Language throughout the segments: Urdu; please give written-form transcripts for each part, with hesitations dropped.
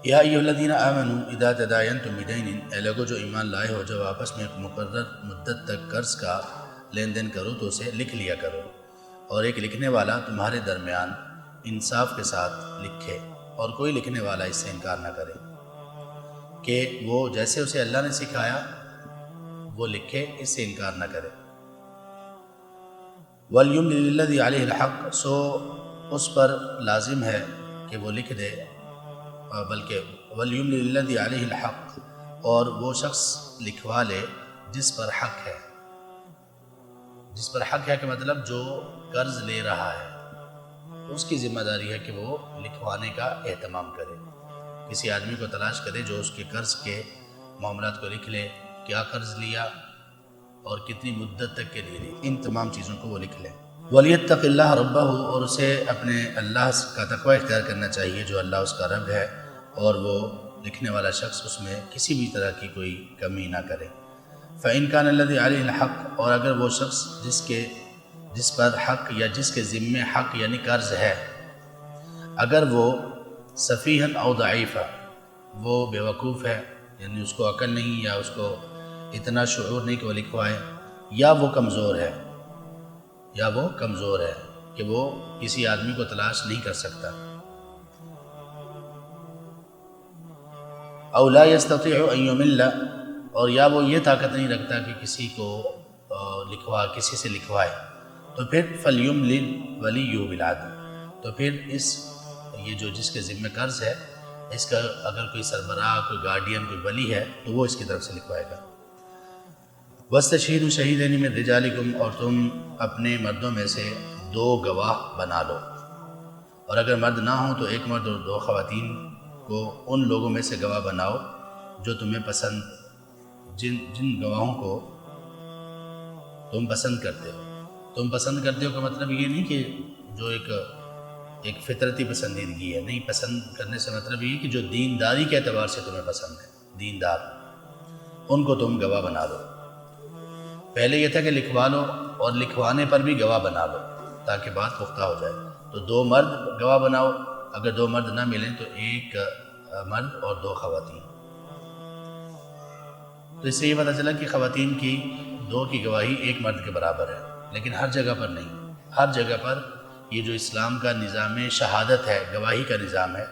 یا ایھا الذین آمنوا اذا تداینتم بدین، اے لوگو جو ایمان لائے ہو، جب آپس میں ایک مقرر مدت تک قرض کا لین دین کرو تو اسے لکھ لیا کرو، اور ایک لکھنے والا تمہارے درمیان انصاف کے ساتھ لکھے، اور کوئی لکھنے والا اس سے انکار نہ کرے کہ وہ جیسے اسے اللہ نے سکھایا وہ لکھے، اس سے انکار نہ کرے۔ وَلْيُمْلِلِ الَّذِي عَلَيْهِ الْحَقُّ، سو اس پر لازم ہے کہ وہ لکھ دے، بلکہ وَلْيُمْلِلِ الَّذِي عَلَيْهِ الْحَقُّ، اور وہ شخص لکھوا لے جس پر حق ہے۔ جس پر حق ہے کہ مطلب جو قرض لے رہا ہے اس کی ذمہ داری ہے کہ وہ لکھوانے کا اہتمام کرے، کسی آدمی کو تلاش کرے جو اس کے قرض کے معاملات کو لکھ لے، کیا قرض لیا اور کتنی مدت تک کے لیے لی، ان تمام چیزوں کو وہ لکھ لے۔ وَلْيَتَّقِ اللَّهَ رَبَّهُ، اور اسے اپنے اللہ کا تقوی اختیار کرنا چاہیے جو اللہ اس کا رب ہے، اور وہ لکھنے والا شخص اس میں کسی بھی طرح کی کوئی کمی نہ کرے۔ فَإِنْ كَانَ الَّذِي عَلَيْهِ الْحَقُّ، اور اگر وہ شخص جس پر حق یا جس کے ذمے حق یعنی قرض ہے، اگر وہ سفیہن او ضعیفا، وہ بیوقوف ہے، یعنی اس کو عقل نہیں یا اس کو اتنا شعور نہیں کہ وہ لکھوائے، یا وہ کمزور ہے کہ وہ کسی آدمی کو تلاش نہیں کر سکتا، او لا يستطيع ان يمل، اور یا وہ یہ طاقت نہیں رکھتا کہ کسی کو کسی سے لکھوائے، تو پھر فَلْيُمْلِلْ وَلِيُّهُ بِالْعَدْلِ، تو پھر یہ جو جس کے ذمہ قرض ہے اس کا اگر کوئی سربراہ، کوئی گارڈین، کوئی ولی ہے تو وہ اس کی طرف سے لکھوائے گا۔ وَاسْتَشْهِدُوا شَهِيدَيْنِ مِنْ رِجَالِكُمْ، اور تم اپنے مردوں میں سے 2 گواہ بنا لو، اور اگر مرد نہ ہوں تو 1 مرد اور 2 خواتین کو ان لوگوں میں سے گواہ بناؤ جو تمہیں پسند، جن گواہوں کو تم پسند کرتے ہو۔ تم پسند کرتے ہو کا مطلب یہ نہیں کہ جو ایک فطرتی پسندیدگی ہے، نہیں، پسند کرنے سے مطلب یہ کہ جو دینداری کے اعتبار سے تمہیں پسند ہے، دیندار، ان کو تم گواہ بنا لو۔ پہلے یہ تھا کہ لکھوا لو، اور لکھوانے پر بھی گواہ بنا لو تاکہ بات پختہ ہو جائے، تو 2 مرد گواہ بناؤ، اگر 2 مرد نہ ملیں تو 1 مرد اور 2 خواتین۔ تو اس سے یہ پتہ چلا کہ خواتین کی 2 کی گواہی 1 مرد کے برابر ہے، لیکن ہر جگہ پر نہیں، ہر جگہ پر یہ جو اسلام کا نظام شہادت ہے، گواہی کا نظام ہے،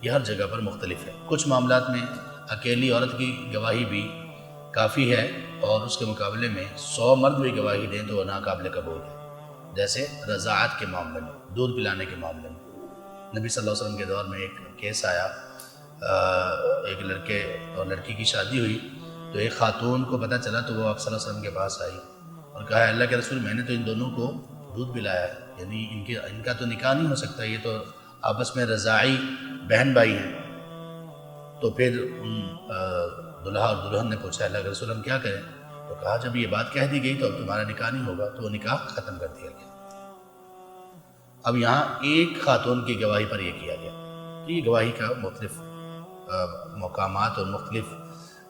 یہ ہر جگہ پر مختلف ہے۔ کچھ معاملات میں اکیلی عورت کی گواہی بھی کافی ہے، اور اس کے مقابلے میں 100 مرد بھی گواہی دیں تو وہ ناقابل قبول ہے، جیسے رضاعت کے معاملے میں، دودھ پلانے کے معاملے میں۔ نبی صلی اللہ علیہ وسلم کے دور میں ایک کیس آیا، ایک لڑکے اور لڑکی کی شادی ہوئی، تو ایک خاتون کو پتہ چلا تو وہ آپ صلی اللہ علیہ وسلم کے پاس آئی اور کہا، اللہ کے رسول، میں نے تو ان دونوں کو دودھ پلایا ہے، یعنی ان کا تو نکاح نہیں ہو سکتا، یہ تو آپس میں رضاعی بہن بھائی ہیں۔ تو پھر دلہا اور دلہن نے پوچھا، اللہ کے رسول ہم کیا کریں؟ تو کہا، جب یہ بات کہہ دی گئی تو اب تمہارا نکاح نہیں ہوگا، تو وہ نکاح ختم کر دیا گیا۔ اب یہاں ایک خاتون کی گواہی پر یہ کیا گیا، تو یہ گواہی کا مختلف مقامات اور مختلف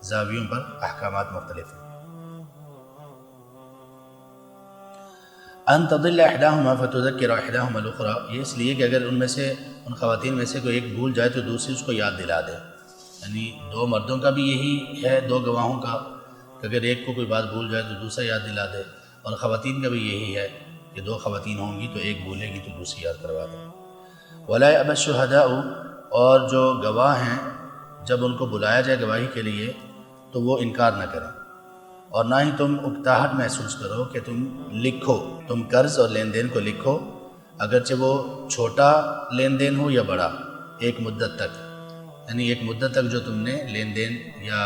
زاویوں پر احکامات مختلف ہیں۔ ان تضل احداهما فتذکر احداهما الاخرى، یہ اس لیے کہ اگر ان خواتین میں سے کوئی ایک بھول جائے تو دوسری اس کو یاد دلا دے، یعنی 2 مردوں کا بھی یہی ہے، 2 گواہوں کا، کہ اگر ایک کو کوئی بات بھول جائے تو دوسرا یاد دلا دے، اور خواتین کا بھی یہی ہے کہ 2 خواتین ہوں گی تو ایک بھولے گی تو دوسری یاد کروا دے۔ ولا يأبى الشهداء، اور جو گواہ ہیں جب ان کو بلایا جائے گواہی کے لیے تو وہ انکار نہ کریں، اور نہ ہی تم اکتاہٹ محسوس کرو کہ تم لکھو، تم قرض اور لین دین کو لکھو، اگرچہ وہ چھوٹا لین دین ہو یا بڑا، 1 مدت تک، یعنی 1 مدت تک جو تم نے لین دین یا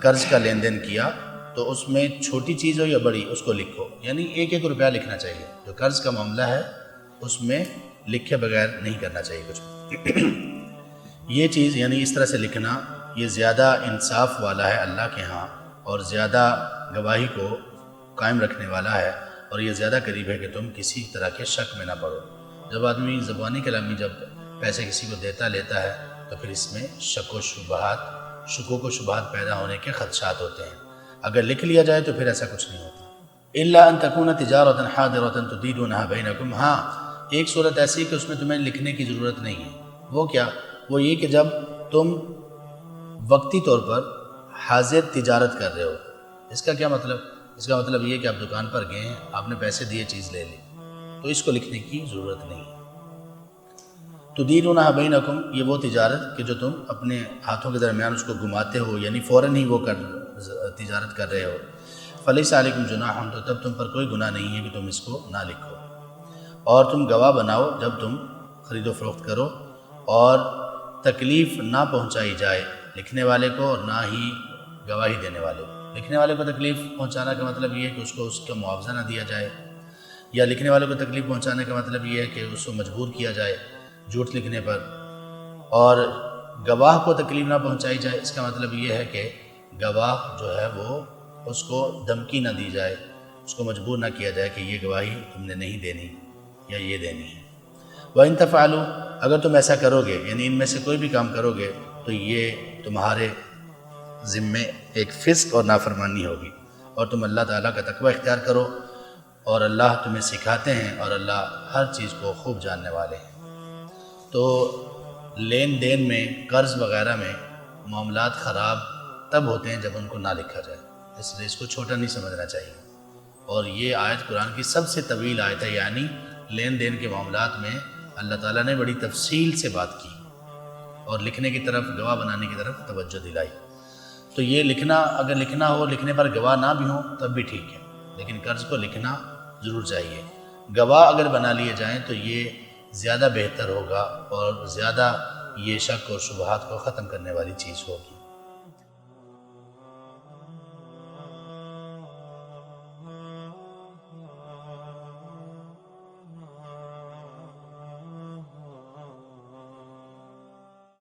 قرض کا لین دین کیا تو اس میں چھوٹی چیز ہو یا بڑی اس کو لکھو، یعنی 1 روپیہ لکھنا چاہیے، جو قرض کا معاملہ ہے اس میں لکھے بغیر نہیں کرنا چاہیے کچھ۔ یہ چیز یعنی اس طرح سے لکھنا یہ زیادہ انصاف والا ہے اللہ کے ہاں، اور زیادہ گواہی کو قائم رکھنے والا ہے، اور یہ زیادہ قریب ہے کہ تم کسی طرح کے شک میں نہ پڑو۔ جب آدمی زبانی کلامی جب پیسے کسی کو دیتا لیتا ہے تو پھر اس میں شکوک و شبہات پیدا ہونے کے خدشات ہوتے ہیں، اگر لکھ لیا جائے تو پھر ایسا کچھ نہیں ہوتا۔ الا ان تکون تجارۃ حاضرۃ تدیرونها بینکم، ہاں ایک صورت ایسی کہ اس میں تمہیں لکھنے کی ضرورت نہیں ہے، وہ کیا؟ وہ یہ کہ جب تم وقتی طور پر حاضر تجارت کر رہے ہو۔ اس کا کیا مطلب؟ اس کا مطلب یہ کہ آپ دکان پر گئے ہیں، آپ نے پیسے دیے، چیز لے لی، تو اس کو لکھنے کی ضرورت نہیں ہے۔ تدیرونہا بینکم، یہ وہ تجارت کہ جو تم اپنے ہاتھوں کے درمیان اس کو گھماتے ہو، یعنی فوراً ہی وہ تجارت کر رہے ہو۔ فلیس علیکم جناح، تو تب تم پر کوئی گناہ نہیں ہے کہ تم اس کو نہ لکھو۔ اور تم گواہ بناؤ جب تم خرید و فروخت کرو، اور تکلیف نہ پہنچائی جائے لکھنے والے کو اور نہ ہی گواہی دینے والے کو۔ لکھنے والے کو تکلیف پہنچانا کا مطلب یہ ہے کہ اس کو اس کا معاوضہ نہ دیا جائے، یا لکھنے والے کو تکلیف پہنچانے کا مطلب یہ ہے کہ اس کو مجبور کیا جائے جھوٹ لکھنے پر، اور گواہ کو تکلیف نہ پہنچائی جائے، اس کا مطلب یہ ہے کہ گواہ جو ہے وہ اس کو دھمکی نہ دی جائے، اس کو مجبور نہ کیا جائے کہ یہ گواہی تم نے نہیں دینی یا یہ دینی ہے۔ وَإِن تَفْعَلُوا، اگر تم ایسا کرو گے، یعنی ان میں سے کوئی بھی کام کرو گے، تو یہ تمہارے ذمے ایک فسق اور نافرمانی ہوگی، اور تم اللہ تعالیٰ کا تقوی اختیار کرو، اور اللہ تمہیں سکھاتے ہیں، اور اللہ ہر چیز کو خوب جاننے والے ہیں۔ تو لین دین میں، قرض وغیرہ میں معاملات خراب تب ہوتے ہیں جب ان کو نہ لکھا جائے، اس لیے اس کو چھوٹا نہیں سمجھنا چاہیے۔ اور یہ آیت قرآن کی سب سے طویل آیت ہے، یعنی لین دین کے معاملات میں اللہ تعالیٰ نے بڑی تفصیل سے بات کی اور لکھنے کی طرف، گواہ بنانے کی طرف توجہ دلائی۔ تو یہ لکھنا، اگر لکھنا ہو، لکھنے پر گواہ نہ بھی ہوں تب بھی ٹھیک ہے، لیکن قرض کو لکھنا ضرور چاہیے۔ گواہ اگر بنا لیے جائیں تو یہ زیادہ بہتر ہوگا، اور زیادہ یہ شک اور شبہات کو ختم کرنے والی چیز ہوگی۔